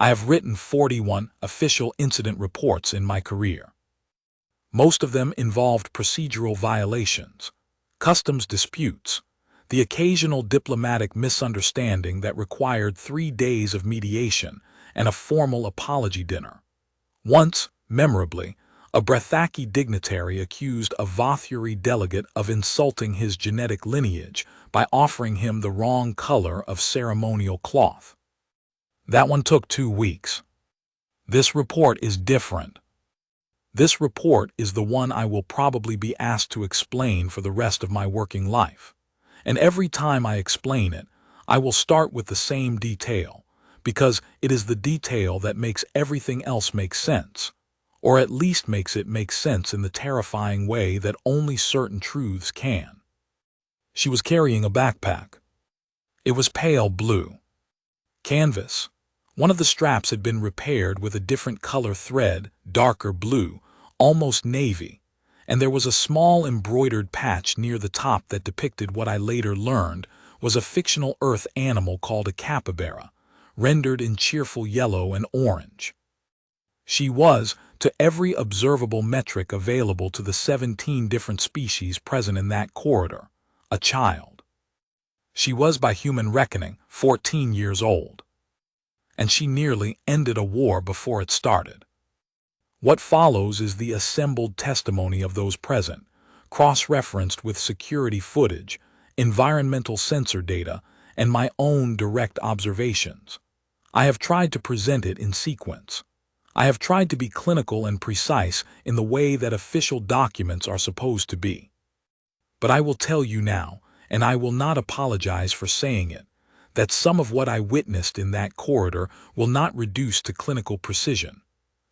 I have written 41 official incident reports in my career. Most of them involved procedural violations, customs disputes, the occasional diplomatic misunderstanding that required 3 days of mediation and a formal apology dinner. Once, memorably, a Brethaki dignitary accused a Vothuri delegate of insulting his genetic lineage by offering him the wrong color of ceremonial cloth. That one took 2 weeks. This report is different. This report is the one I will probably be asked to explain for the rest of my working life. And every time I explain it, I will start with the same detail, because it is the detail that makes everything else make sense, or at least makes it make sense in the terrifying way that only certain truths can. She was carrying a backpack. It was pale blue. Canvas. One of the straps had been repaired with a different color thread, darker blue, almost navy, and there was a small embroidered patch near the top that depicted what I later learned was a fictional Earth animal called a capybara, rendered in cheerful yellow and orange. She was, to every observable metric available to the 17 different species present in that corridor, a child. She was, by human reckoning, 14 years old. And she nearly ended a war before it started. What follows is the assembled testimony of those present, cross-referenced with security footage, environmental sensor data, and my own direct observations. I have tried to present it in sequence. I have tried to be clinical and precise in the way that official documents are supposed to be. But I will tell you now, and I will not apologize for saying it, that some of what I witnessed in that corridor will not reduce to clinical precision.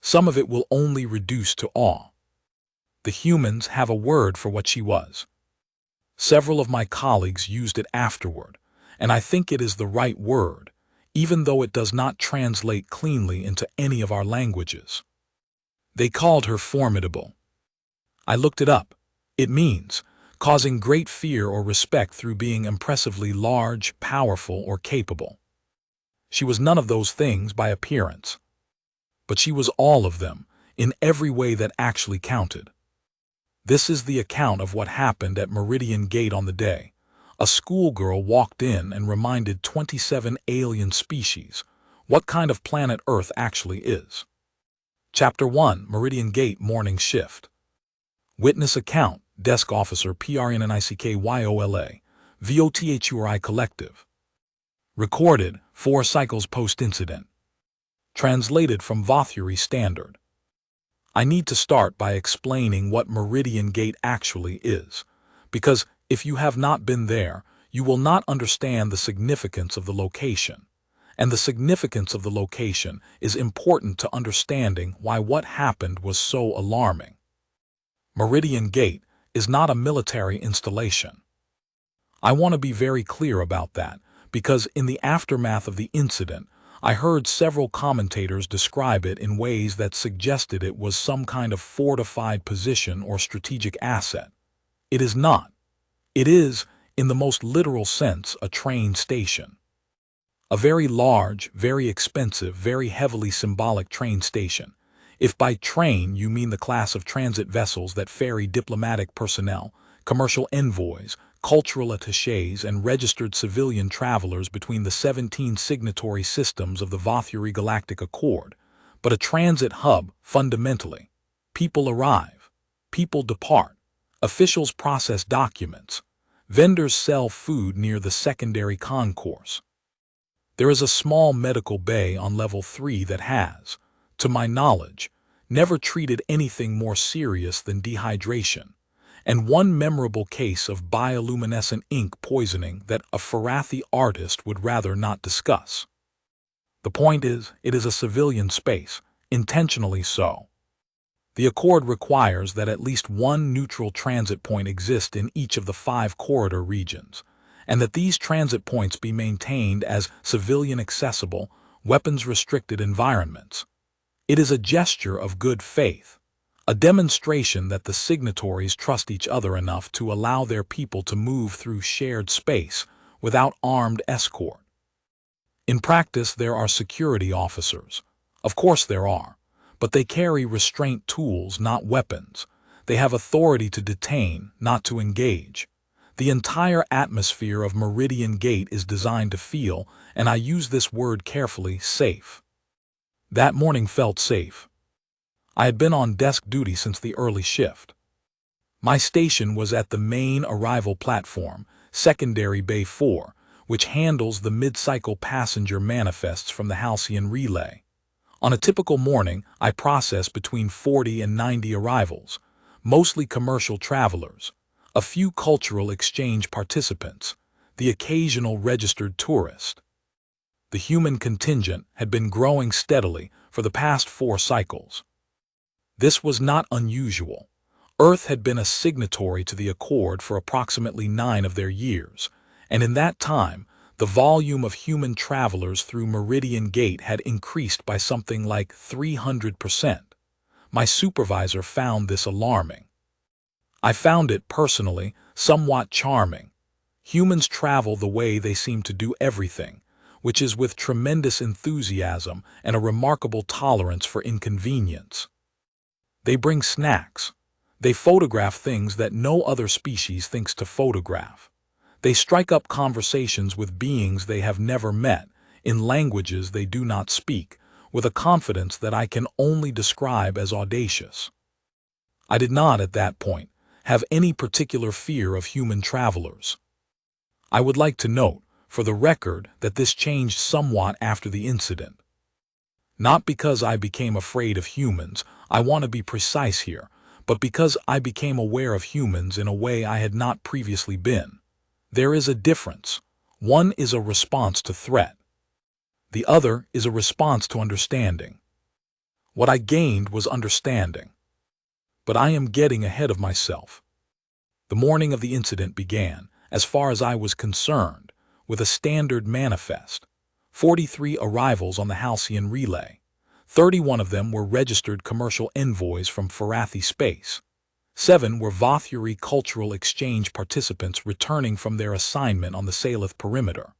Some of it will only reduce to awe. The humans have a word for what she was. Several of my colleagues used it afterward, and I think it is the right word, even though it does not translate cleanly into any of our languages. They called her formidable. I looked it up. It means causing great fear or respect through being impressively large, powerful, or capable. She was none of those things by appearance. But she was all of them, in every way that actually counted. This is the account of what happened at Meridian Gate on the day. A schoolgirl walked in and reminded 27 alien species what kind of planet Earth actually is. Chapter 1, Meridian Gate Morning Shift. Witness account, Desk Officer PRNNICKYOLA, VOTHURI Collective. Recorded 4 cycles post-incident. Translated from Vothuri Standard. I need to start by explaining what Meridian Gate actually is, because if you have not been there, you will not understand the significance of the location. And the significance of the location is important to understanding why what happened was so alarming. Meridian Gate is not a military installation. I want to be very clear about that, because in the aftermath of the incident, I heard several commentators describe it in ways that suggested it was some kind of fortified position or strategic asset. It is not. It is, in the most literal sense, a train station. A very large, very expensive, very heavily symbolic train station. If by train you mean the class of transit vessels that ferry diplomatic personnel, commercial envoys, cultural attachés, and registered civilian travelers between the 17 signatory systems of the Vothuri Galactic Accord, but a transit hub, fundamentally. People arrive. People depart. Officials process documents. Vendors sell food near the secondary concourse. There is a small medical bay on level 3 that has, to my knowledge, never treated anything more serious than dehydration, and one memorable case of bioluminescent ink poisoning that a Farathi artist would rather not discuss. The point is, it is a civilian space, intentionally so. The Accord requires that at least one neutral transit point exist in each of the 5 corridor regions, and that these transit points be maintained as civilian-accessible, weapons-restricted environments. It is a gesture of good faith, a demonstration that the signatories trust each other enough to allow their people to move through shared space without armed escort. In practice, there are security officers. Of course there are. But they carry restraint tools, not weapons. They have authority to detain, not to engage. The entire atmosphere of Meridian Gate is designed to feel, and I use this word carefully, safe. That morning felt safe. I had been on desk duty since the early shift. My station was at the main arrival platform, Secondary Bay 4, which handles the mid-cycle passenger manifests from the Halcyon relay. On a typical morning, I process between 40 and 90 arrivals, mostly commercial travelers, a few cultural exchange participants, the occasional registered tourist. The human contingent had been growing steadily for the past 4 cycles. This was not unusual. Earth had been a signatory to the Accord for approximately 9 of their years, and in that time, the volume of human travelers through Meridian Gate had increased by something like 300%. My supervisor found this alarming. I found it, personally, somewhat charming. Humans travel the way they seem to do everything, which is with tremendous enthusiasm and a remarkable tolerance for inconvenience. They bring snacks. They photograph things that no other species thinks to photograph. They strike up conversations with beings they have never met, in languages they do not speak, with a confidence that I can only describe as audacious. I did not, at that point, have any particular fear of human travelers. I would like to note, for the record, that this changed somewhat after the incident. Not because I became afraid of humans, I want to be precise here, but because I became aware of humans in a way I had not previously been. There is a difference. One is a response to threat. The other is a response to understanding. What I gained was understanding. But I am getting ahead of myself. The morning of the incident began, as far as I was concerned, with a standard manifest. 43 arrivals on the Halcyon relay. 31 of them were registered commercial envoys from Farathi space. 7 were Vothuri cultural exchange participants returning from their assignment on the Salith perimeter.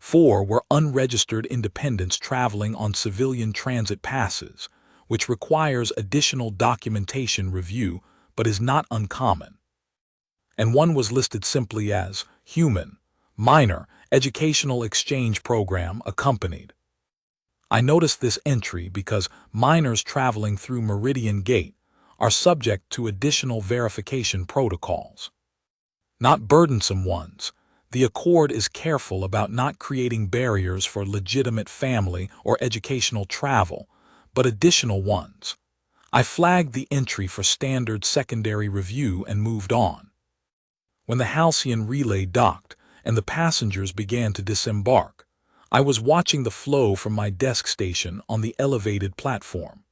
4 were unregistered independents traveling on civilian transit passes, which requires additional documentation review but is not uncommon. And 1 was listed simply as human, minor, educational exchange program accompanied. I noticed this entry because minors traveling through Meridian Gate are subject to additional verification protocols. Not burdensome ones. The Accord is careful about not creating barriers for legitimate family or educational travel, but additional ones. I flagged the entry for standard secondary review and moved on. When the Halcyon relay docked and the passengers began to disembark, I was watching the flow from my desk station on the elevated platform.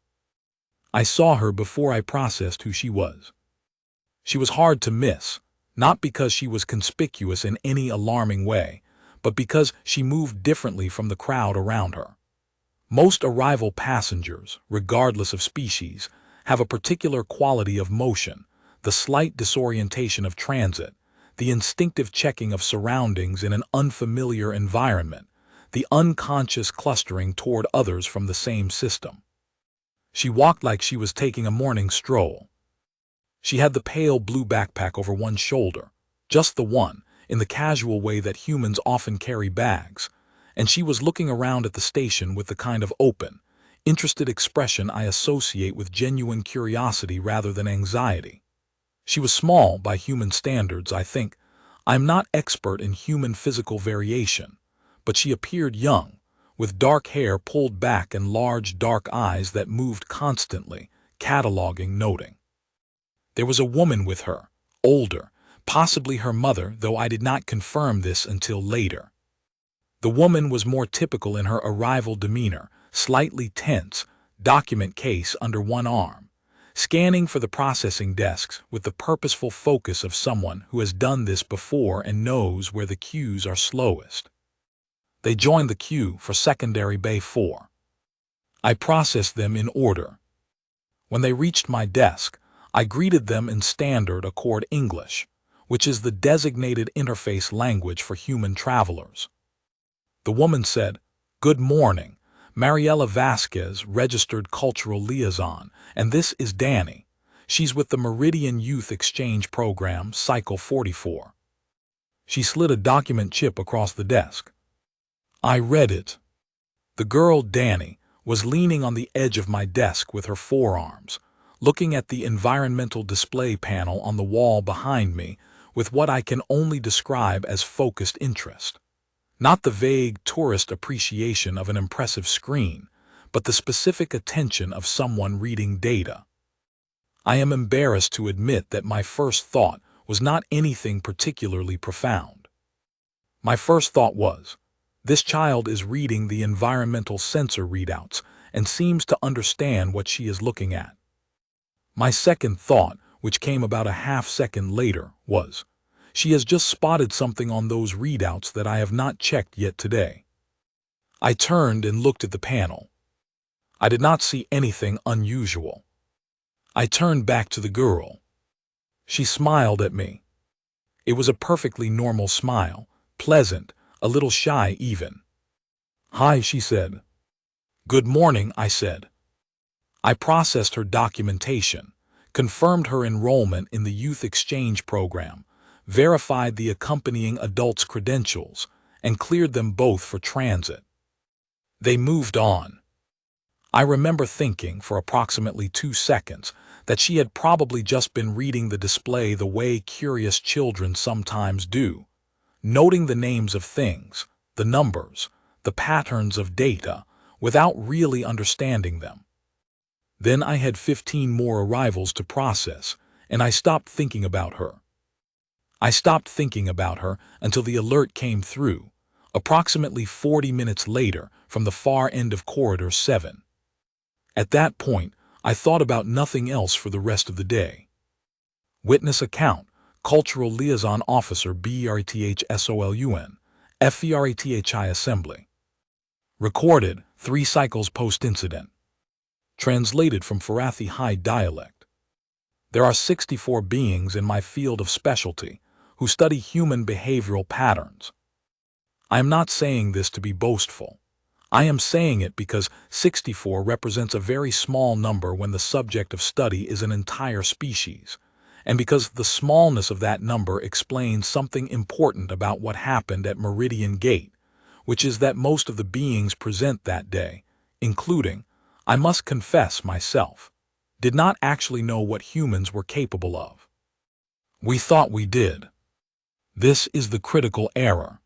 I saw her before I processed who she was. She was hard to miss, not because she was conspicuous in any alarming way, but because she moved differently from the crowd around her. Most arrival passengers, regardless of species, have a particular quality of motion, the slight disorientation of transit, the instinctive checking of surroundings in an unfamiliar environment, the unconscious clustering toward others from the same system. She walked like she was taking a morning stroll. She had the pale blue backpack over one shoulder, just the one, in the casual way that humans often carry bags, and she was looking around at the station with the kind of open, interested expression I associate with genuine curiosity rather than anxiety. She was small by human standards, I think. I'm not expert in human physical variation, but she appeared young, with dark hair pulled back and large dark eyes that moved constantly, cataloging, noting. There was a woman with her, older, possibly her mother, though I did not confirm this until later. The woman was more typical in her arrival demeanor, slightly tense, document case under one arm, scanning for the processing desks with the purposeful focus of someone who has done this before and knows where the queues are slowest. They joined the queue for Secondary Bay 4. I processed them in order. When they reached my desk, I greeted them in standard Accord English, which is the designated interface language for human travelers. The woman said, Good morning. Mariela Vasquez, registered cultural liaison, and this is Danny. She's with the Meridian Youth Exchange Program, Cycle 44. She slid a document chip across the desk. I read it. The girl, Danny, was leaning on the edge of my desk with her forearms, looking at the environmental display panel on the wall behind me with what I can only describe as focused interest. Not the vague tourist appreciation of an impressive screen, but the specific attention of someone reading data. I am embarrassed to admit that my first thought was not anything particularly profound. My first thought was, this child is reading the environmental sensor readouts and seems to understand what she is looking at. My second thought, which came about a half-second later, was, she has just spotted something on those readouts that I have not checked yet today. I turned and looked at the panel. I did not see anything unusual. I turned back to the girl. She smiled at me. It was a perfectly normal smile, pleasant, a little shy even. Hi, she said. Good morning, I said. I processed her documentation, confirmed her enrollment in the youth exchange program, verified the accompanying adult's credentials, and cleared them both for transit. They moved on. I remember thinking for approximately 2 seconds that she had probably just been reading the display the way curious children sometimes do, noting the names of things, the numbers, the patterns of data, without really understanding them. Then I had 15 more arrivals to process, and I stopped thinking about her. I stopped thinking about her until the alert came through, approximately 40 minutes later from the far end of Corridor 7. At that point, I thought about nothing else for the rest of the day. Witness account, Cultural Liaison Officer BERTHSOLUN, FERETHI Assembly. Recorded 3 cycles post-incident. Translated from Farathi High dialect. There are 64 beings in my field of specialty who study human behavioral patterns. I am not saying this to be boastful. I am saying it because 64 represents a very small number when the subject of study is an entire species, and because the smallness of that number explains something important about what happened at Meridian Gate, which is that most of the beings present that day, including, I must confess myself, did not actually know what humans were capable of. We thought we did. This is the critical error.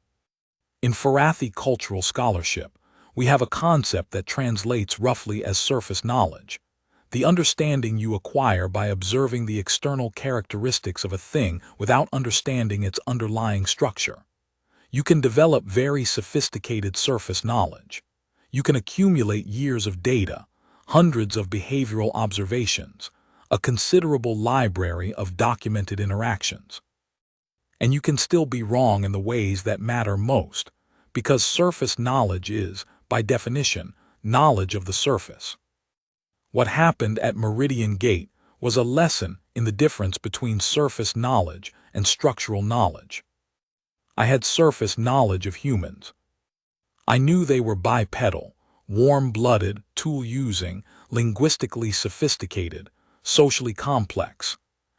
In Farathi cultural scholarship, we have a concept that translates roughly as surface knowledge, the understanding you acquire by observing the external characteristics of a thing without understanding its underlying structure. You can develop very sophisticated surface knowledge. You can accumulate years of data, hundreds of behavioral observations, a considerable library of documented interactions. And you can still be wrong in the ways that matter most, because surface knowledge is, by definition, knowledge of the surface. What happened at Meridian Gate was a lesson in the difference between surface knowledge and structural knowledge. I had surface knowledge of humans. I knew they were bipedal, warm-blooded, tool-using, linguistically sophisticated, socially complex.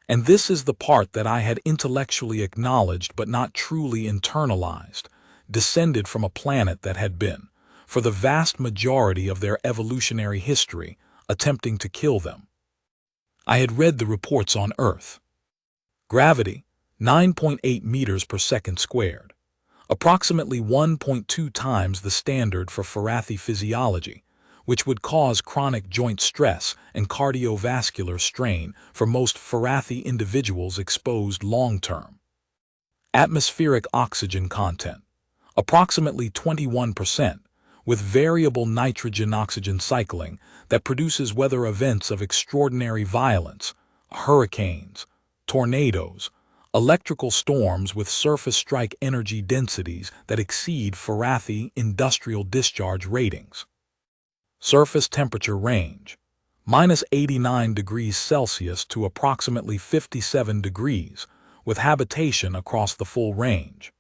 And this is the part that I had intellectually acknowledged but not truly internalized, descended from a planet that had been, for the vast majority of their evolutionary history, attempting to kill them. I had read the reports on Earth. Gravity, 9.8 meters per second squared, approximately 1.2 times the standard for Farathi physiology, which would cause chronic joint stress and cardiovascular strain for most Farathi individuals exposed long-term. Atmospheric oxygen content, approximately 21%, with variable nitrogen-oxygen cycling that produces weather events of extraordinary violence, hurricanes, tornadoes, electrical storms with surface strike energy densities that exceed Farathi industrial discharge ratings. Surface temperature range, -89 degrees Celsius to approximately 57 degrees, with habitation across the full range.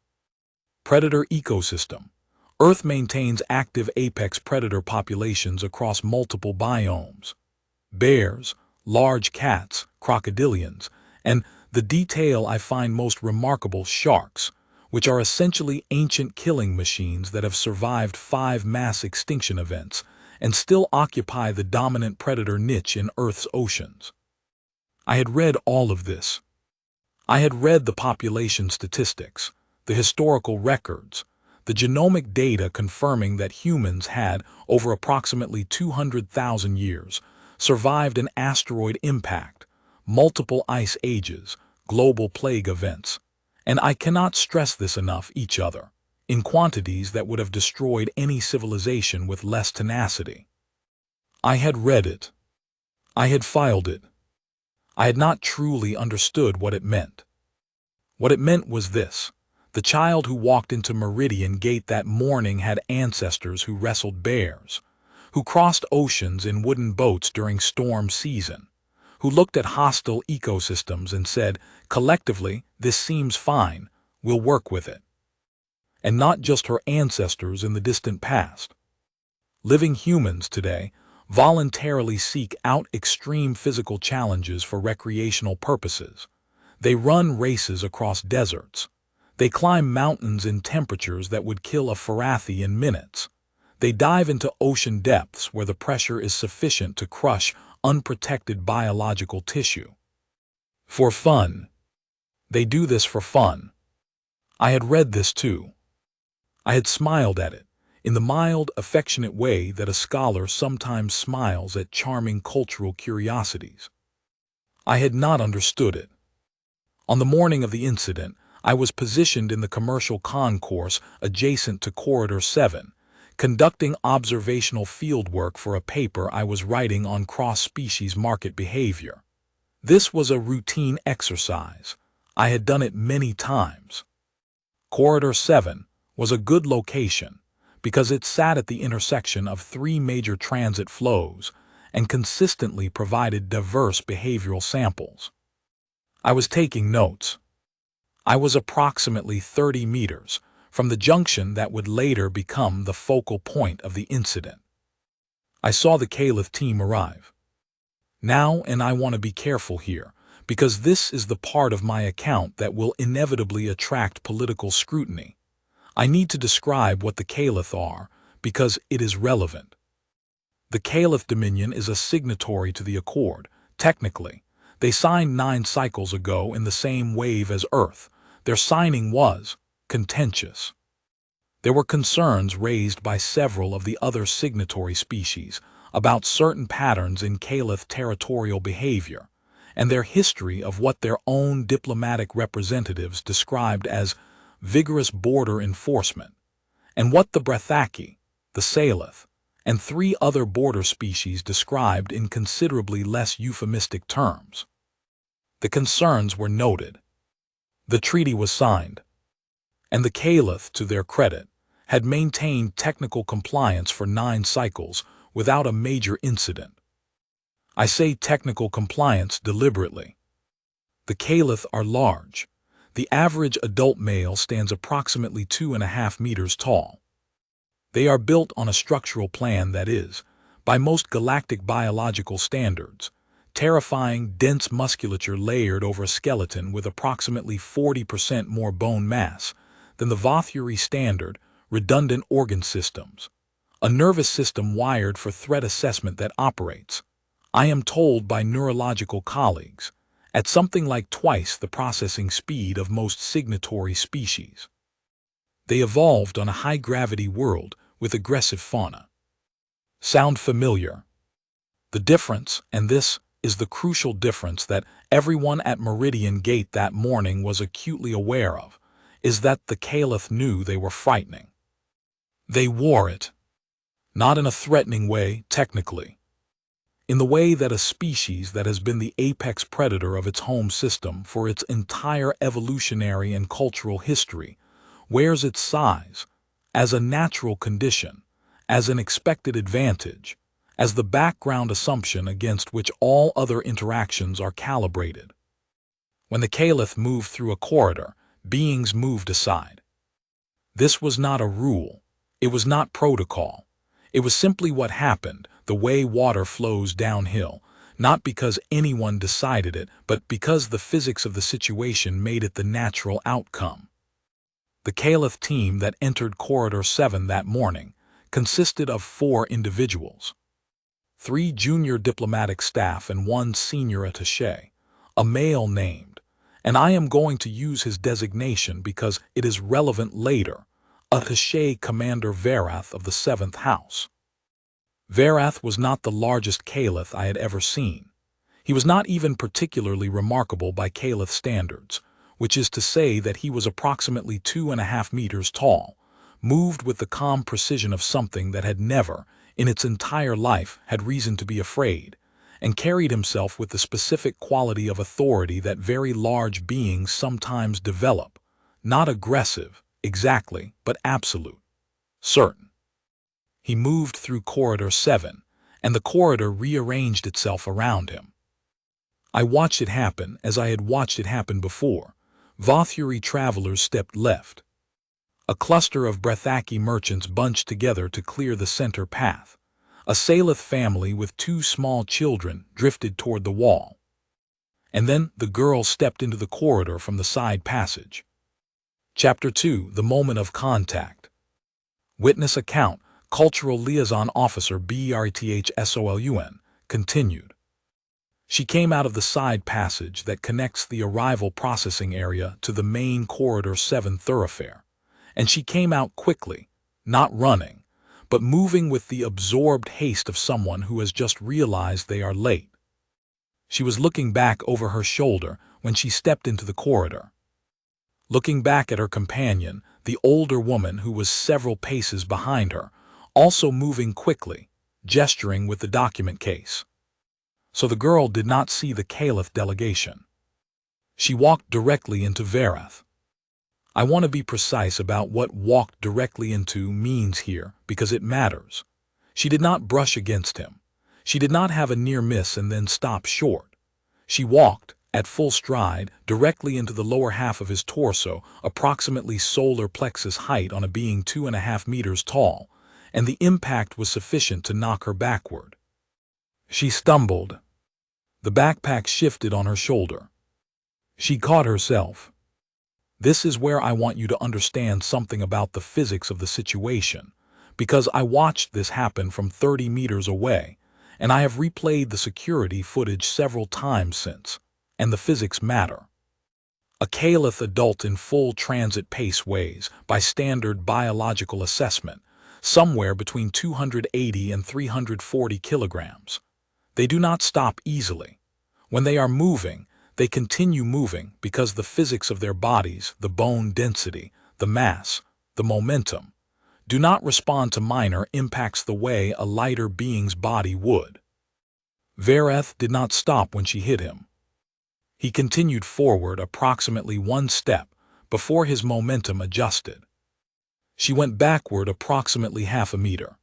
Predator ecosystem, Earth maintains active apex predator populations across multiple biomes. Bears, large cats, crocodilians, and the detail I find most remarkable, sharks, which are essentially ancient killing machines that have survived 5 mass extinction events and still occupy the dominant predator niche in Earth's oceans. I had read all of this. I had read the population statistics, the historical records, the genomic data confirming that humans had, over approximately 200,000 years, survived an asteroid impact, multiple ice ages, global plague events, and I cannot stress this enough, each other, in quantities that would have destroyed any civilization with less tenacity. I had read it. I had filed it. I had not truly understood what it meant. What it meant was this: the child who walked into Meridian Gate that morning had ancestors who wrestled bears, who crossed oceans in wooden boats during storm season, who looked at hostile ecosystems and said, collectively, this seems fine, we'll work with it. And not just her ancestors in the distant past. Living humans today voluntarily seek out extreme physical challenges for recreational purposes. They run races across deserts. They climb mountains in temperatures that would kill a Farathi in minutes. They dive into ocean depths where the pressure is sufficient to crush unprotected biological tissue. For fun. They do this for fun. I had read this too. I had smiled at it, in the mild, affectionate way that a scholar sometimes smiles at charming cultural curiosities. I had not understood it. On the morning of the incident, I was positioned in the commercial concourse adjacent to Corridor 7, conducting observational fieldwork for a paper I was writing on cross-species market behavior. This was a routine exercise. I had done it many times. Corridor 7 was a good location because it sat at the intersection of 3 major transit flows and consistently provided diverse behavioral samples. I was taking notes. I was approximately 30 meters from the junction that would later become the focal point of the incident. I saw the Caliph team arrive. Now, and I want to be careful here, because this is the part of my account that will inevitably attract political scrutiny. I need to describe what the Caliph are, because it is relevant. The Caliph Dominion is a signatory to the Accord. Technically, they signed 9 cycles ago in the same wave as Earth. Their signing was contentious. There were concerns raised by several of the other signatory species about certain patterns in Caliph territorial behavior and their history of what their own diplomatic representatives described as vigorous border enforcement, and what the Brethaki, the Salith, and 3 other border species described in considerably less euphemistic terms. The concerns were noted. The treaty was signed, and the Caliph, to their credit, had maintained technical compliance for 9 cycles without a major incident. I say technical compliance deliberately. The Caliph are large. The average adult male stands approximately 2.5 meters tall. They are built on a structural plan that is, by most galactic biological standards, terrifying, dense musculature layered over a skeleton with approximately 40% more bone mass than the Vothuri standard, redundant organ systems, a nervous system wired for threat assessment that operates, I am told by neurological colleagues, at something like twice the processing speed of most signatory species. They evolved on a high-gravity world with aggressive fauna. Sound familiar? The difference, and this is the crucial difference that everyone at Meridian Gate that morning was acutely aware of, is that the Caliph knew they were frightening. They wore it. Not in a threatening way, technically. In the way that a species that has been the apex predator of its home system for its entire evolutionary and cultural history wears its size as a natural condition, as an expected advantage, as the background assumption against which all other interactions are calibrated. When the Caliph moved through a corridor, beings moved aside. This was not a rule. It was not protocol. It was simply what happened, the way water flows downhill, not because anyone decided it, but because the physics of the situation made it the natural outcome. The Caliph team that entered Corridor 7 that morning consisted of 4 individuals. 3 junior diplomatic staff and 1 senior attaché, a male named, and I am going to use his designation because it is relevant later, Attaché Commander Varath of the 7th House. Varath was not the largest Caliph I had ever seen. He was not even particularly remarkable by Caliph standards, which is to say that he was approximately 2.5 meters tall, moved with the calm precision of something that had never, in its entire life, had reason to be afraid, and carried himself with the specific quality of authority that very large beings sometimes develop, not aggressive, exactly, but absolute, certain. He moved through Corridor 7, and the corridor rearranged itself around him. I watched it happen as I had watched it happen before. Vothuri travelers stepped left. A cluster of Brethaki merchants bunched together to clear the center path. A Salith family with 2 small children drifted toward the wall. And then the girl stepped into the corridor from the side passage. Chapter 2: The Moment of Contact. Witness account, Cultural Liaison Officer BRTHSOLUN, continued. She came out of the side passage that connects the arrival processing area to the main Corridor 7 thoroughfare, and she came out quickly, not running, but moving with the absorbed haste of someone who has just realized they are late. She was looking back over her shoulder when she stepped into the corridor. Looking back at her companion, the older woman who was several paces behind her, also moving quickly, gesturing with the document case. So the girl did not see the Caliph delegation. She walked directly into Varath. I want to be precise about what walked directly into means here because it matters. She did not brush against him. She did not have a near miss and then stop short. She walked, at full stride, directly into the lower half of his torso, approximately solar plexus height on a being 2.5 meters tall, and the impact was sufficient to knock her backward. She stumbled. The backpack shifted on her shoulder. She caught herself. This is where I want you to understand something about the physics of the situation, because I watched this happen from 30 meters away, and I have replayed the security footage several times since, and the physics matter. A Caliph adult in full transit pace weighs, by standard biological assessment, somewhere between 280 and 340 kilograms. They do not stop easily. When they are moving, they continue moving because the physics of their bodies, the bone density, the mass, the momentum, do not respond to minor impacts the way a lighter being's body would. Varath did not stop when she hit him. He continued forward approximately 1 step before his momentum adjusted. She went backward approximately half a meter.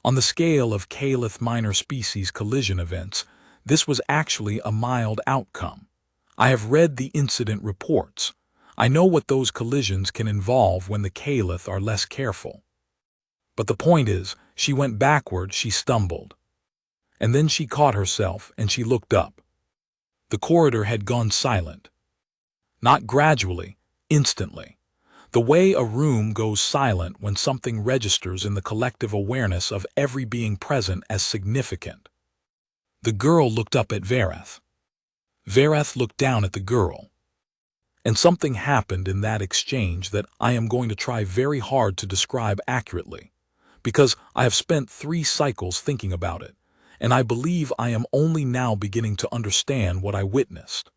On the scale of Caliph minor species collision events, this was actually a mild outcome. I have read the incident reports. I know what those collisions can involve when the Caliph are less careful. But the point is, she went backward, she stumbled. And then she caught herself and she looked up. The corridor had gone silent. Not gradually, instantly. The way a room goes silent when something registers in the collective awareness of every being present as significant. The girl looked up at Varath. Varath looked down at the girl. And something happened in that exchange that I am going to try very hard to describe accurately, because I have spent 3 cycles thinking about it, and I believe I am only now beginning to understand what I witnessed.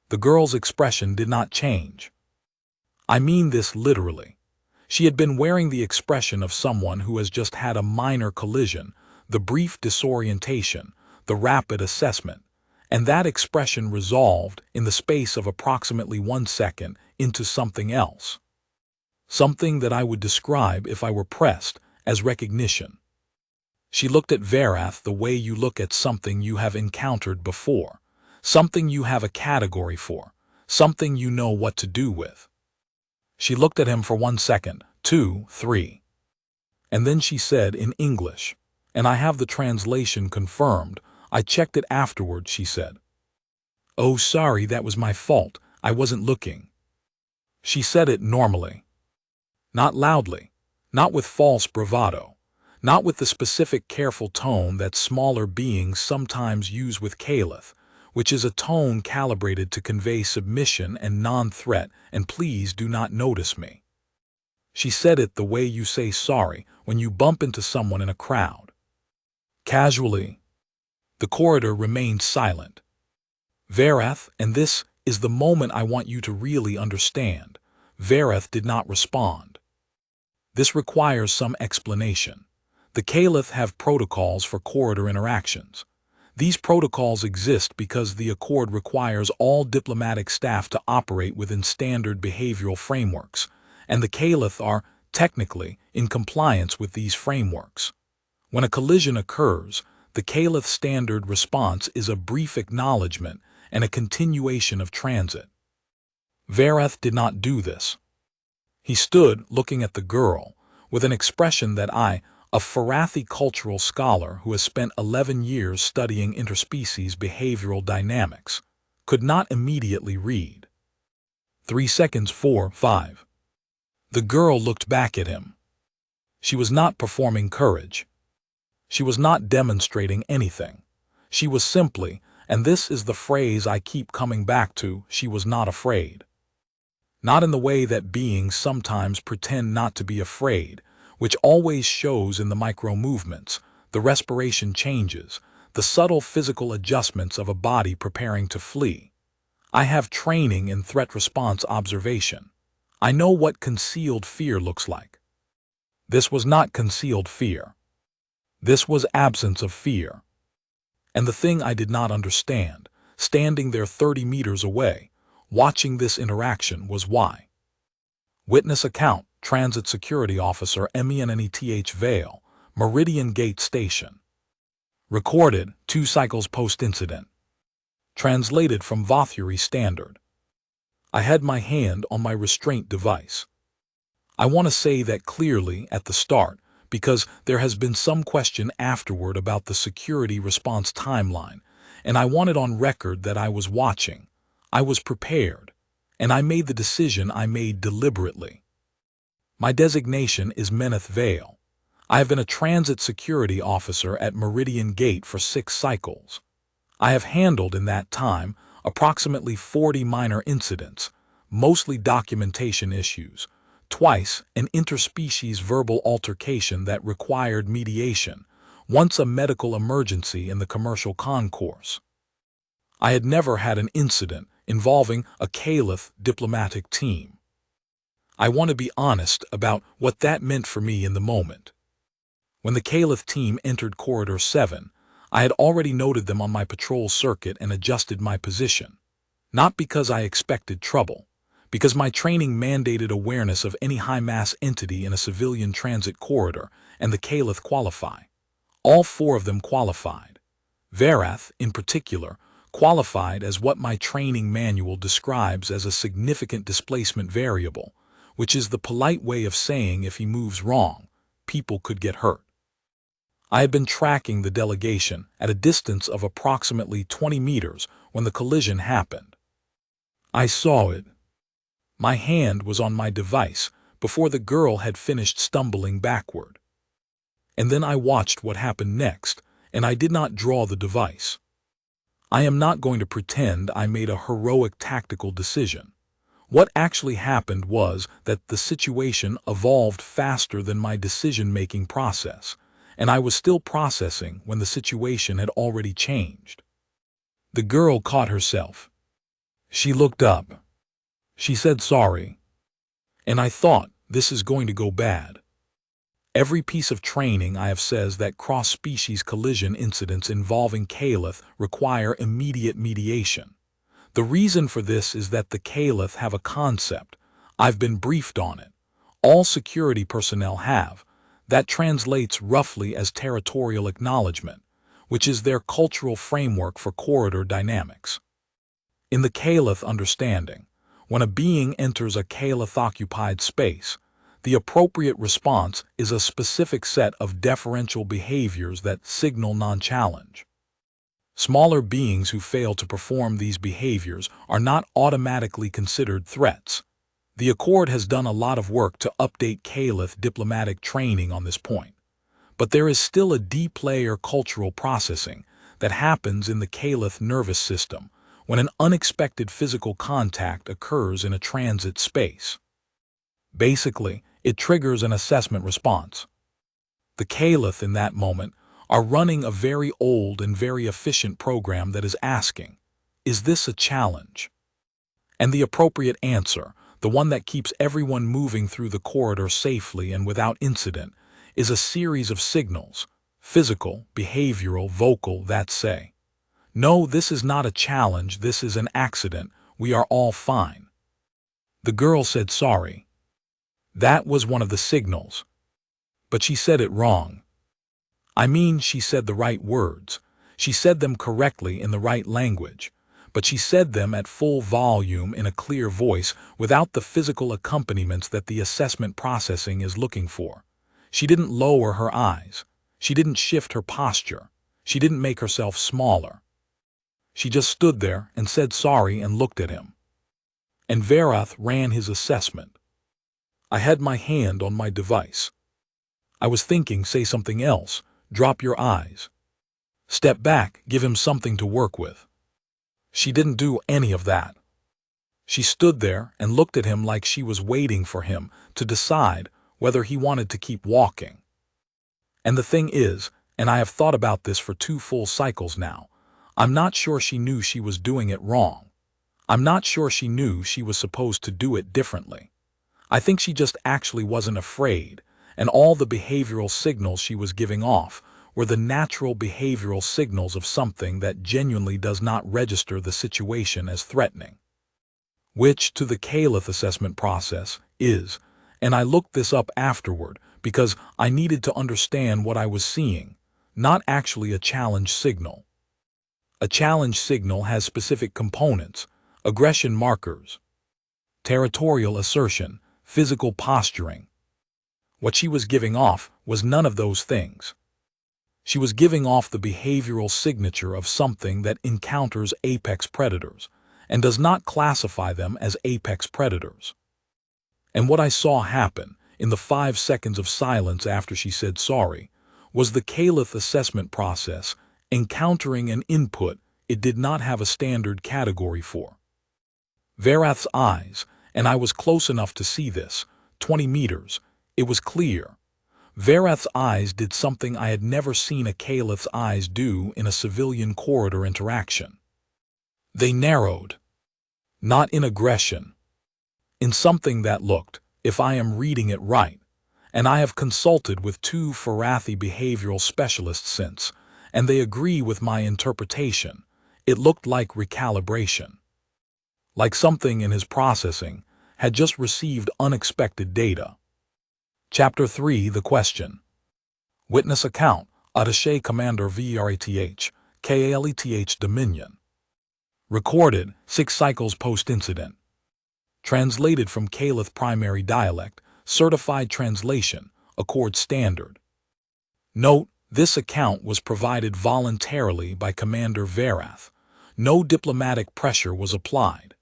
The girl's expression did not change. I mean this literally. She had been wearing the expression of someone who has just had a minor collision, the brief disorientation, the rapid assessment, and that expression resolved in the space of approximately 1 second into something else. Something that I would describe, if I were pressed, as recognition. She looked at Varath the way you look at something you have encountered before, something you have a category for, something you know what to do with. She looked at him for 1 second, 2, 3. And then she said in English, "And I have the translation confirmed. I checked it afterward," she said. "Oh, sorry, that was my fault. I wasn't looking." She said it normally. Not loudly. Not with false bravado. Not with the specific careful tone that smaller beings sometimes use with Caliph, which is a tone calibrated to convey submission and non-threat, and "Please do not notice me." She said it the way you say sorry when you bump into someone in a crowd. Casually. The corridor remained silent. Verath, and this is the moment I want you to really understand, Verath did not respond. This requires some explanation. The Caliph have protocols for corridor interactions. These protocols exist because the Accord requires all diplomatic staff to operate within standard behavioral frameworks, and the Caliph are, technically, in compliance with these frameworks. When a collision occurs, the Caliph standard response is a brief acknowledgement and a continuation of transit. Verath did not do this. He stood looking at the girl with an expression that I, a Farathi cultural scholar who has spent 11 years studying interspecies behavioral dynamics, could not immediately read. 3 seconds 4, 5. The girl looked back at him. She was not performing courage. She was not demonstrating anything. She was simply, and this is the phrase I keep coming back to, she was not afraid. Not in the way that beings sometimes pretend not to be afraid, which always shows in the micro-movements, the respiration changes, the subtle physical adjustments of a body preparing to flee. I have training in threat response observation. I know what concealed fear looks like. This was not concealed fear. This was absence of fear. And the thing I did not understand, standing there 30 meters away, watching this interaction, was why. Witness account, Transit Security Officer MENNETH Vale, Meridian Gate Station. Recorded 2 cycles post-incident. Translated from Vothuri Standard. I had my hand on my restraint device. I want to say that clearly at the start, because there has been some question afterward about the security response timeline, and I want it on record that I was watching. I was prepared, and I made the decision I made deliberately. My designation is Meneth Vale. I have been a transit security officer at Meridian Gate for 6 cycles. I have handled in that time approximately 40 minor incidents, mostly documentation issues, twice an interspecies verbal altercation that required mediation, once a medical emergency in the commercial concourse. I had never had an incident involving a Caliph diplomatic team. I want to be honest about what that meant for me in the moment. When the Caliph team entered Corridor 7, I had already noted them on my patrol circuit and adjusted my position. Not because I expected trouble, because my training mandated awareness of any high-mass entity in a civilian transit corridor, and the Caliph qualify. All 4 of them qualified. Verath, in particular, qualified as what my training manual describes as a significant displacement variable, which is the polite way of saying if he moves wrong, people could get hurt. I had been tracking the delegation at a distance of approximately 20 meters when the collision happened. I saw it. My hand was on my device before the girl had finished stumbling backward. And then I watched what happened next, and I did not draw the device. I am not going to pretend I made a heroic tactical decision. What actually happened was that the situation evolved faster than my decision-making process, and I was still processing when the situation had already changed. The girl caught herself. She looked up. She said sorry. And I thought, this is going to go bad. Every piece of training I have says that cross-species collision incidents involving Caliph require immediate mediation. The reason for this is that the Caliph have a concept. I've been briefed on it. All security personnel have. That translates roughly as territorial acknowledgement, which is their cultural framework for corridor dynamics. In the Caliph understanding, when a being enters a Caliph-occupied space, The appropriate response is a specific set of deferential behaviors that signal non-challenge. Smaller beings who fail to perform these behaviors are not automatically considered threats. The Accord has done a lot of work to update Caliph diplomatic training on this point. But there is still a deep-layer cultural processing that happens in the Caliph nervous system when an unexpected physical contact occurs in a transit space. Basically, it triggers an assessment response. The Caliph in that moment are running a very old and very efficient program that is asking, is this a challenge? And the appropriate answer, the one that keeps everyone moving through the corridor safely and without incident, is a series of signals, physical, behavioral, vocal, that say, no, this is not a challenge, this is an accident, we are all fine. The girl said sorry. That was one of the signals. But she said it wrong. I mean, she said the right words. She said them correctly in the right language. But she said them at full volume in a clear voice without the physical accompaniments that the assessment processing is looking for. She didn't lower her eyes. She didn't shift her posture. She didn't make herself smaller. She just stood there and said sorry and looked at him. And Verath ran his assessment. I had my hand on my device. I was thinking, say something else. Drop your eyes. Step back, give him something to work with. She didn't do any of that. She stood there and looked at him like she was waiting for him to decide whether he wanted to keep walking. And the thing is, and I have thought about this for 2 full cycles now, I'm not sure she knew she was doing it wrong. I'm not sure she knew she was supposed to do it differently. I think she just actually wasn't afraid, and all the behavioral signals she was giving off were the natural behavioral signals of something that genuinely does not register the situation as threatening. Which, to the Caliph assessment process, is, and I looked this up afterward because I needed to understand what I was seeing, not actually a challenge signal. A challenge signal has specific components, aggression markers, territorial assertion, physical posturing. What she was giving off was none of those things. She was giving off the behavioral signature of something that encounters apex predators and does not classify them as apex predators. And what I saw happen in the 5 seconds of silence after she said sorry was the Caliph assessment process encountering an input it did not have a standard category for. Verath's eyes, and I was close enough to see this, 20 meters, it was clear. Verath's eyes did something I had never seen a Caliph's eyes do in a civilian corridor interaction. They narrowed. Not in aggression. In something that looked, if I am reading it right, and I have consulted with 2 Farathi behavioral specialists since, and they agree with my interpretation, it looked like recalibration. Like something in his processing had just received unexpected data. Chapter 3, The Question. Witness Account, Attaché Commander VRATH, KALETH Dominion. Recorded 6 cycles post-incident. Translated from Caliph Primary Dialect, Certified Translation, Accord Standard. Note, this account was provided voluntarily by Commander Verath. No diplomatic pressure was applied.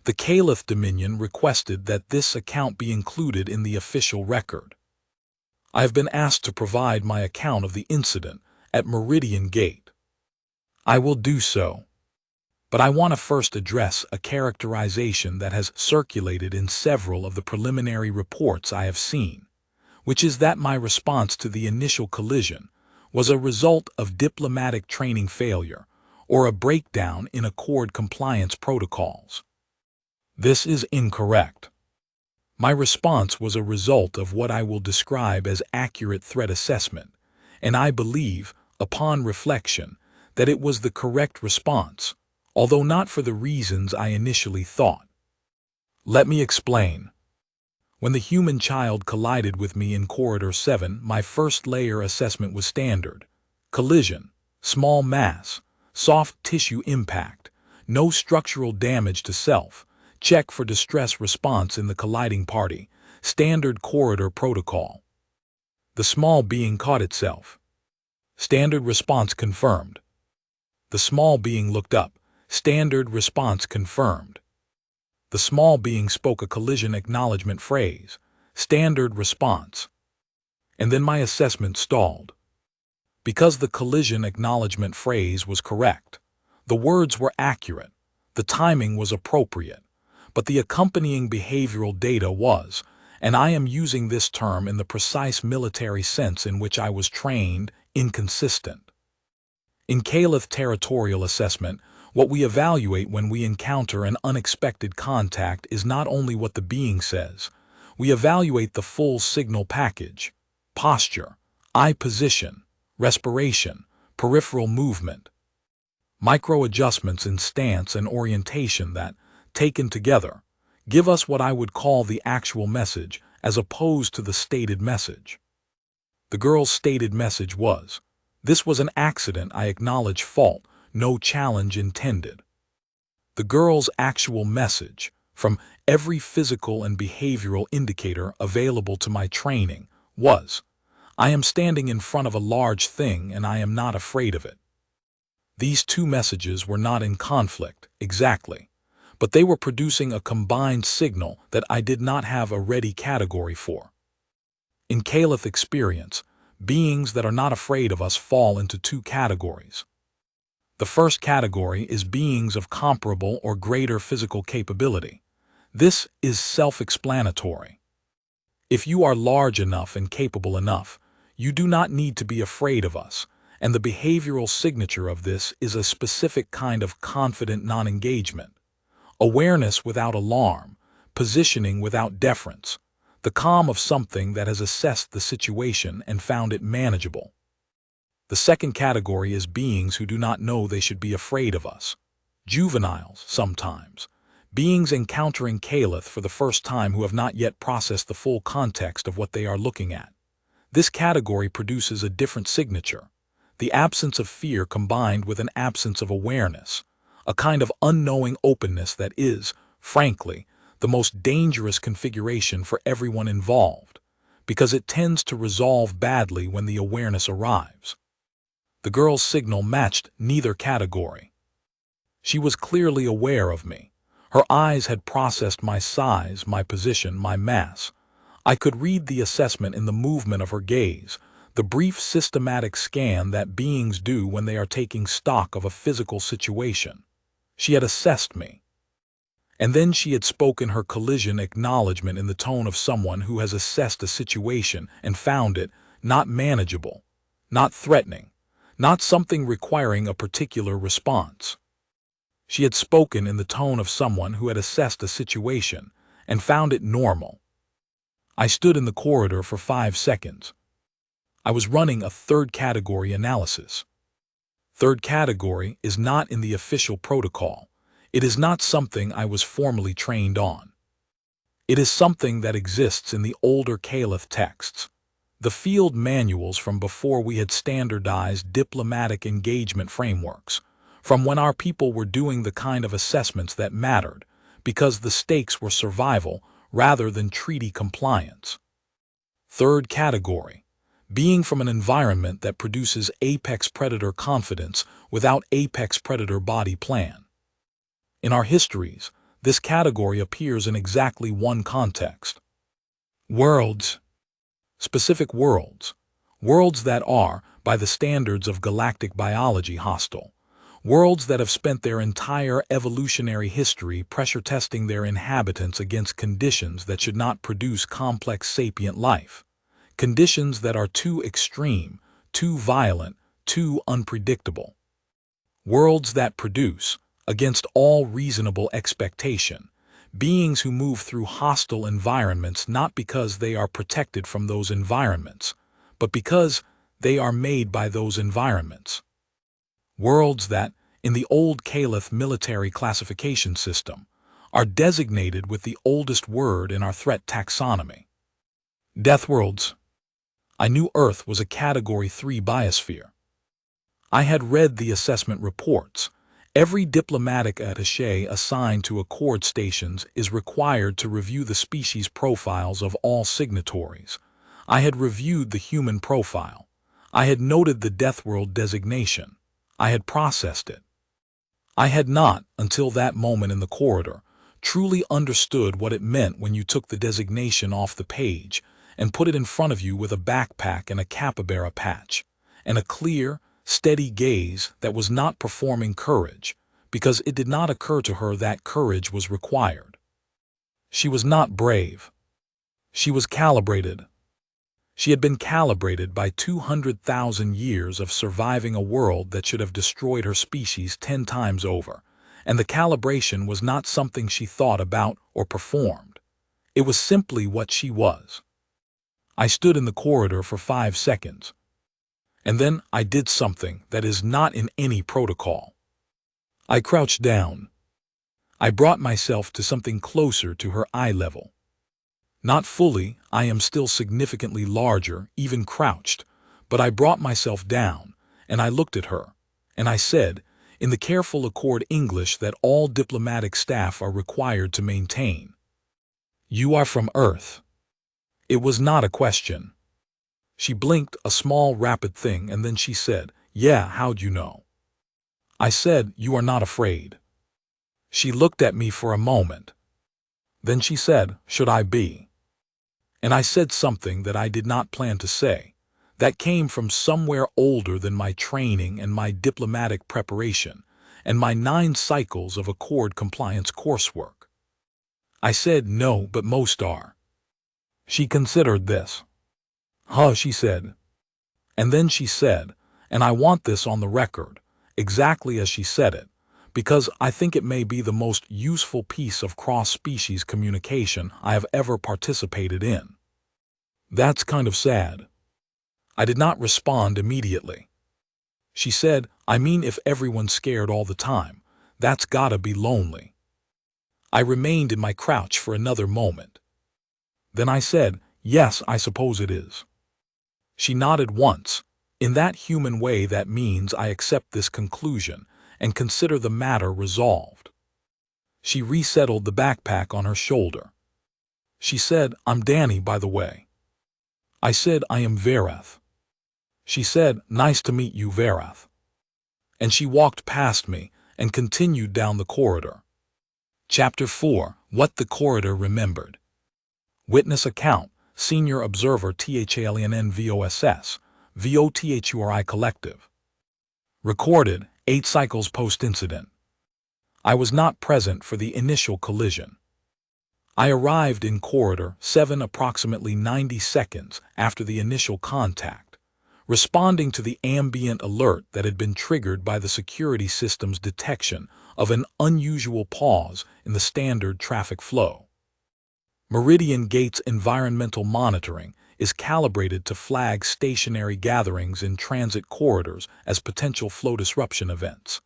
The Caliph Dominion requested that this account be included in the official record. I have been asked to provide my account of the incident at Meridian Gate. I will do so. But I want to first address a characterization that has circulated in several of the preliminary reports I have seen, which is that my response to the initial collision was a result of diplomatic training failure or a breakdown in Accord compliance protocols. This is incorrect. My response was a result of what I will describe as accurate threat assessment, and I believe, upon reflection, that it was the correct response, although not for the reasons I initially thought. Let me explain. When the human child collided with me in Corridor 7, my first layer assessment was standard. Collision, small mass, soft tissue impact, no structural damage to self, check for distress response in the colliding party, Standard corridor protocol. The small being caught itself. Standard response confirmed. The small being looked up. Standard response confirmed. The small being spoke a collision acknowledgement phrase. Standard response. And then my assessment stalled. Because the collision acknowledgement phrase was correct, the words were accurate, the timing was appropriate, but the accompanying behavioral data was, and I am using this term in the precise military sense in which I was trained, inconsistent. In Caliph territorial assessment, what we evaluate when we encounter an unexpected contact is not only what the being says, we evaluate the full signal package: posture, eye position, respiration, peripheral movement, micro-adjustments in stance and orientation that, taken together, give us what I would call the actual message as opposed to the stated message. The girl's stated message was, "This was an accident, I acknowledge fault, no challenge intended." The girl's actual message, from every physical and behavioral indicator available to my training, was, "I am standing in front of a large thing and I am not afraid of it." These two messages were not in conflict, exactly, but they were producing a combined signal that I did not have a ready category for. In Caliph experience, beings that are not afraid of us fall into two categories. The first category is beings of comparable or greater physical capability. This is self-explanatory. If you are large enough and capable enough, you do not need to be afraid of us, and the behavioral signature of this is a specific kind of confident non-engagement. Awareness without alarm, positioning without deference, the calm of something that has assessed the situation and found it manageable. The second category is beings who do not know they should be afraid of us. Juveniles, sometimes. Beings encountering Caliph for the first time who have not yet processed the full context of what they are looking at. This category produces a different signature. The absence of fear combined with an absence of awareness, a kind of unknowing openness that is, frankly, the most dangerous configuration for everyone involved, because it tends to resolve badly when the awareness arrives. The girl's signal matched neither category. She was clearly aware of me. Her eyes had processed my size, my position, my mass. I could read the assessment in the movement of her gaze, the brief systematic scan that beings do when they are taking stock of a physical situation. She had assessed me. And then she had spoken her collision acknowledgement in the tone of someone who has assessed a situation and found it not manageable, not threatening, not something requiring a particular response. She had spoken in the tone of someone who had assessed a situation and found it normal. I stood in the corridor for 5 seconds. I was running a third category analysis. Third category is not in the official protocol. It is not something I was formally trained on. It is something that exists in the older Caliph texts, the field manuals from before we had standardized diplomatic engagement frameworks, from when our people were doing the kind of assessments that mattered, because the stakes were survival rather than treaty compliance. Third category. Being from an environment that produces apex predator confidence without apex predator body plan. In our histories, this category appears in exactly one context. Worlds. Specific worlds. Worlds that are, by the standards of galactic biology, hostile. Worlds that have spent their entire evolutionary history pressure testing their inhabitants against conditions that should not produce complex sapient life. Conditions that are too extreme, too violent, too unpredictable. Worlds that produce, against all reasonable expectation, beings who move through hostile environments not because they are protected from those environments, but because they are made by those environments. Worlds that, in the old Caliph military classification system, are designated with the oldest word in our threat taxonomy. Deathworlds. I knew Earth was a Category 3 biosphere. I had read the assessment reports, Every diplomatic attaché assigned to accord stations is required to review the species profiles of all signatories. I had reviewed the human profile. I had noted the Deathworld designation. I had processed it. I had not, until that moment in the corridor, truly understood what it meant when you took the designation off the page and put it in front of you with a backpack and a capybara patch, and a clear, steady gaze that was not performing courage, because it did not occur to her that courage was required. She was not brave. She was calibrated. She had been calibrated by 200,000 years of surviving a world that should have destroyed her species 10 times over, and the calibration was not something she thought about or performed. It was simply what she was. I stood in the corridor for 5 seconds. And then I did something that is not in any protocol. I crouched down. I brought myself to something closer to her eye level. Not fully, I am still significantly larger, even crouched, but I brought myself down, and I looked at her, and I said, in the careful accord English that all diplomatic staff are required to maintain, "You are from Earth." It was not a question. She blinked, a small, rapid thing, and then she said, "Yeah, how'd you know?" I said, "You are not afraid." She looked at me for a moment. Then she said, "Should I be?" And I said something that I did not plan to say, that came from somewhere older than my training and my diplomatic preparation and my 9 cycles of accord compliance coursework. I said, "No, but most are." She considered this. "Huh," she said. And then she said, and I want this on the record, exactly as she said it, because I think it may be the most useful piece of cross-species communication I have ever participated in. "That's kind of sad." I did not respond immediately. She said, "I mean, if everyone's scared all the time, that's gotta be lonely." I remained in my crouch for another moment. Then I said, "Yes, I suppose it is." She nodded once. In that human way that means I accept this conclusion and consider the matter resolved. She resettled the backpack on her shoulder. She said, "I'm Danny, by the way." I said, "I am Verath." She said, "Nice to meet you, Verath." And she walked past me and continued down the corridor. Chapter 4: What the Corridor Remembered. Witness Account, Senior Observer THALNNVOSS, VOTHURI Collective. Recorded 8 cycles post-incident. I was not present for the initial collision. I arrived in Corridor 7 approximately 90 seconds after the initial contact, responding to the ambient alert that had been triggered by the security system's detection of an unusual pause in the standard traffic flow. Meridian Gate's environmental monitoring is calibrated to flag stationary gatherings in transit corridors as potential flow disruption events.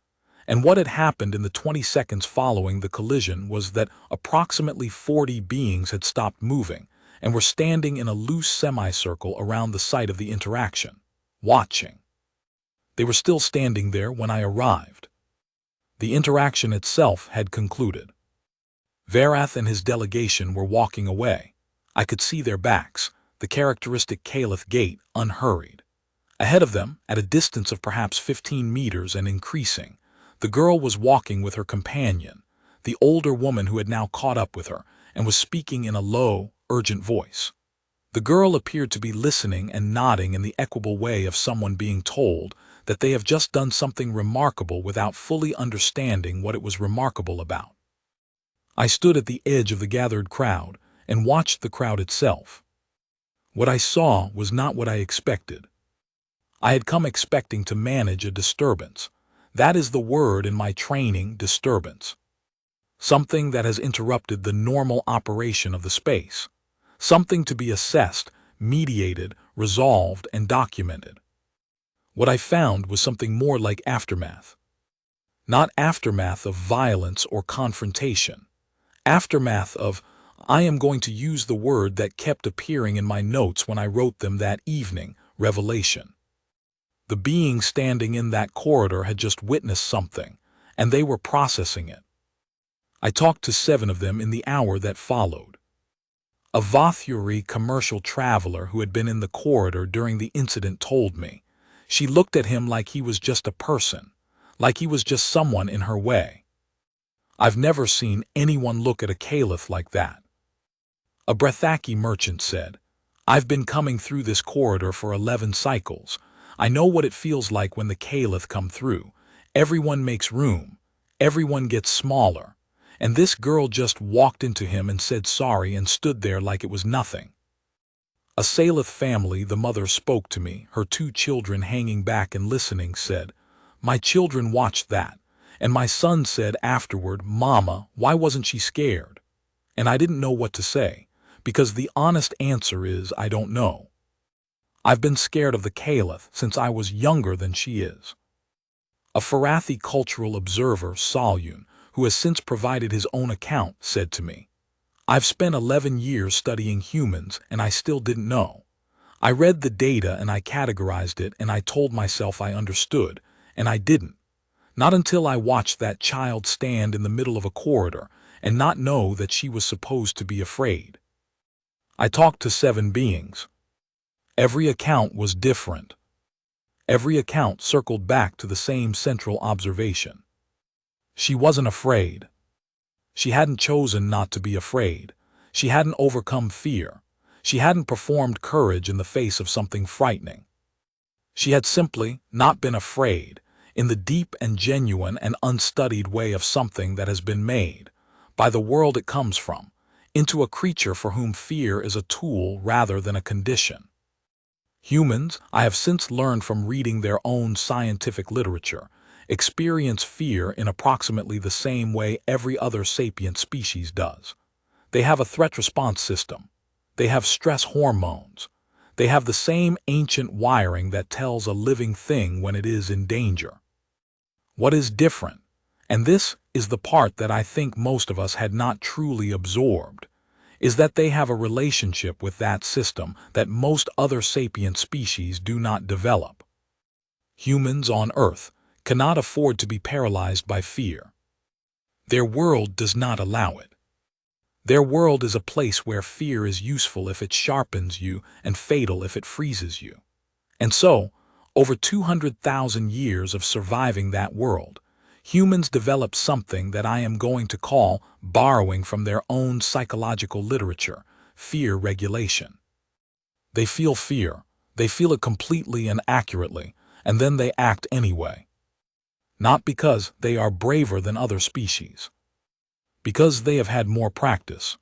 And what had happened in the 20 seconds following the collision was that approximately 40 beings had stopped moving and were standing in a loose semicircle around the site of the interaction, watching. They were still standing there when I arrived. The interaction itself had concluded. Verath and his delegation were walking away. I could see their backs, the characteristic Caliph gait, unhurried. Ahead of them, at a distance of perhaps 15 meters and increasing, the girl was walking with her companion, the older woman who had now caught up with her and was speaking in a low, urgent voice. The girl appeared to be listening and nodding in the equable way of someone being told that they have just done something remarkable without fully understanding what it was remarkable about. I stood at the edge of the gathered crowd and watched the crowd itself. What I saw was not what I expected. I had come expecting to manage a disturbance. That is the word in my training, disturbance. Something that has interrupted the normal operation of the space. Something to be assessed, mediated, resolved, and documented. What I found was something more like aftermath. Not aftermath of violence or confrontation. Aftermath of, I am going to use the word that kept appearing in my notes when I wrote them that evening, revelation. The being standing in that corridor had just witnessed something, and they were processing it. I talked to 7 of them in the hour that followed. A Vothuri commercial traveler who had been in the corridor during the incident told me. She looked at him like he was just a person, like he was just someone in her way. I've never seen anyone look at a caliph like that. A Brethaki merchant said, I've been coming through this corridor for 11 cycles. I know what it feels like when the caliph come through. Everyone makes room. Everyone gets smaller. And this girl just walked into him and said sorry and stood there like it was nothing. A Salith family, the mother spoke to me, her 2 children hanging back and listening, said, My children watched that, and my son said afterward, Mama, why wasn't she scared? And I didn't know what to say, because the honest answer is I don't know. I've been scared of the caliph since I was younger than she is. A Farathi cultural observer, Salyun, who has since provided his own account, said to me, I've spent 11 years studying humans and I still didn't know. I read the data and I categorized it and I told myself I understood, and I didn't. Not until I watched that child stand in the middle of a corridor and not know that she was supposed to be afraid. I talked to 7 beings. Every account was different. Every account circled back to the same central observation. She wasn't afraid. She hadn't chosen not to be afraid. She hadn't overcome fear. She hadn't performed courage in the face of something frightening. She had simply not been afraid, in the deep and genuine and unstudied way of something that has been made, by the world it comes from, into a creature for whom fear is a tool rather than a condition. Humans, I have since learned from reading their own scientific literature, experience fear in approximately the same way every other sapient species does. They have a threat response system. They have stress hormones. They have the same ancient wiring that tells a living thing when it is in danger. What is different, and this is the part that I think most of us had not truly absorbed, is that they have a relationship with that system that most other sapient species do not develop. Humans on Earth cannot afford to be paralyzed by fear. Their world does not allow it. Their world is a place where fear is useful if it sharpens you and fatal if it freezes you. And so, over 200,000 years of surviving that world, humans developed something that I am going to call, borrowing from their own psychological literature, fear regulation. They feel fear, they feel it completely and accurately, and then they act anyway. Not because they are braver than other species. Because they have had more practice.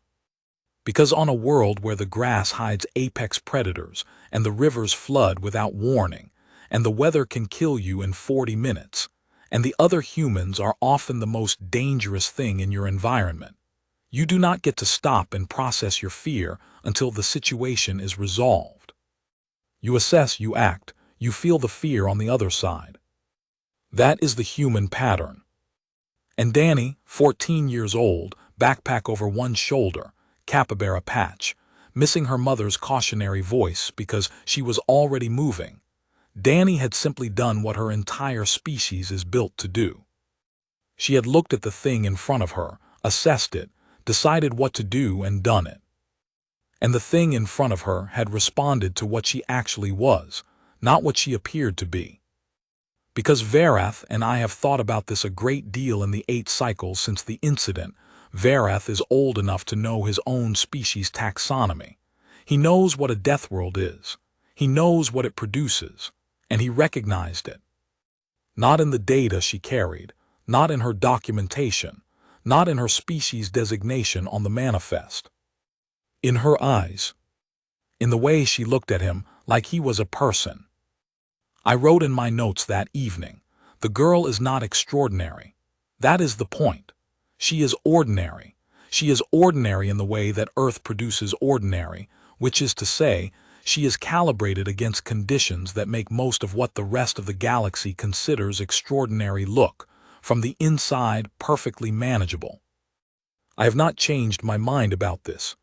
Because on a world where the grass hides apex predators, and the rivers flood without warning, and the weather can kill you in 40 minutes, and the other humans are often the most dangerous thing in your environment, you do not get to stop and process your fear until the situation is resolved. You assess, you act, you feel the fear on the other side. That is the human pattern. And Danny, 14 years old, backpack over one shoulder, capybara patch, missing her mother's cautionary voice because she was already moving. Danny had simply done what her entire species is built to do. She had looked at the thing in front of her, assessed it, decided what to do and done it. And the thing in front of her had responded to what she actually was, not what she appeared to be. Because Varath and I have thought about this a great deal in the 8 cycles since the incident, Varath is old enough to know his own species taxonomy. He knows what a Deathworld is. He knows what it produces, and he recognized it. Not in the data she carried, not in her documentation, not in her species designation on the manifest. In her eyes. In the way she looked at him like he was a person. I wrote in my notes that evening, the girl is not extraordinary. That is the point. She is ordinary. She is ordinary in the way that Earth produces ordinary, which is to say, she is calibrated against conditions that make most of what the rest of the galaxy considers extraordinary look, from the inside, perfectly manageable. I have not changed my mind about this.